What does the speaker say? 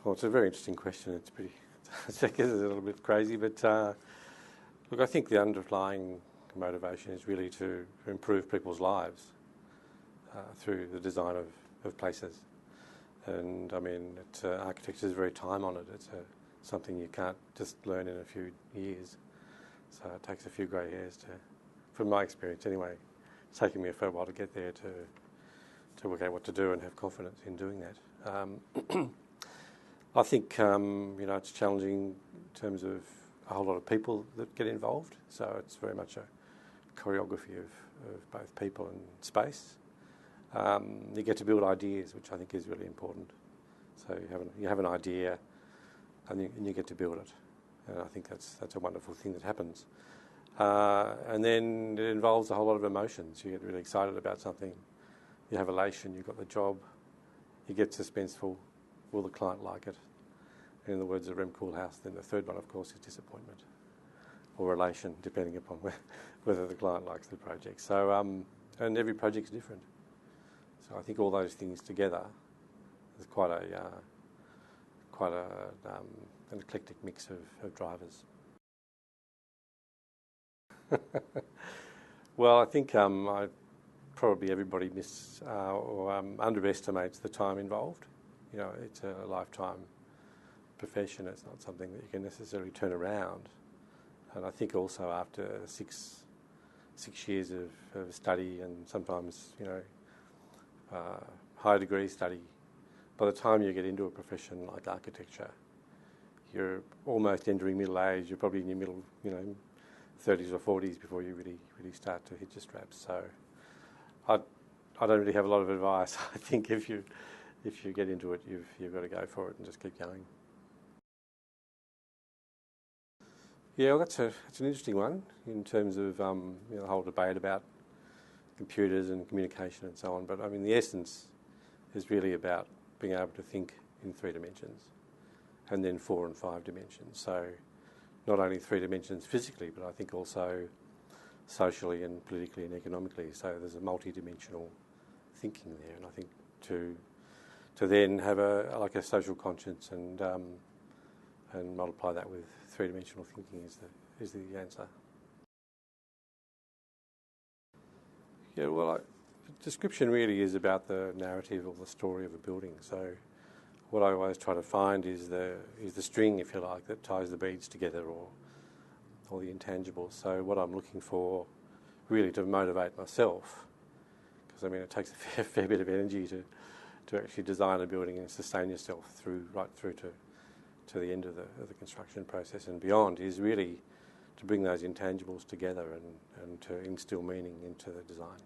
Well, it's a very interesting question. It's pretty, I guess it's a little bit crazy, but look, I think the underlying motivation is really to improve people's lives through the design of places. And I mean, architecture is very time-honoured. It's something you can't just learn in a few years. So it takes a few grey hairs from my experience anyway. It's taken me a fair while to get there to work out what to do and have confidence in doing that. I think it's challenging in terms of a whole lot of people that get involved. So it's very much a choreography of both people and space. You get to build ideas, which I think is really important. So you have an idea, and you get to build it, and I think that's a wonderful thing that happens. And then it involves a whole lot of emotions. You get really excited about something, you have elation, you've got the job, you get suspenseful. Will the client like it? And in the words of Rem Koolhaas, then the third one, of course, is disappointment or elation, depending upon whether the client likes the project. So, and every project's different. So I think all those things together is quite an eclectic mix of drivers. Well, I think probably everybody underestimates the time involved. You know, it's a lifetime profession. It's not something that you can necessarily turn around. And I think also after six years of study and sometimes, high degree study, by the time you get into a profession like architecture, you're almost entering middle age. You're probably in your middle, 30s or 40s before you really start to hit your straps. So I don't really have a lot of advice. I think if you get into it, you've got to go for it and just keep going. Yeah, well, that's an interesting one in terms of the whole debate about computers and communication and so on. But I mean, the essence is really about being able to think in 3 dimensions, and then 4 and 5 dimensions. So not only 3 dimensions physically, but I think also socially and politically and economically. So there's a multi-dimensional thinking there, and I think to then have a social conscience and multiply that with 3-dimensional thinking is the answer. Yeah, well, description really is about the narrative or the story of a building. So what I always try to find is the string, if you like, that ties the beads together, or the intangibles. So what I'm looking for really to motivate myself, because I mean it takes a fair bit of energy to actually design a building and sustain yourself right through to the end of the construction process and beyond, is really to bring those intangibles together and to instill meaning into the design.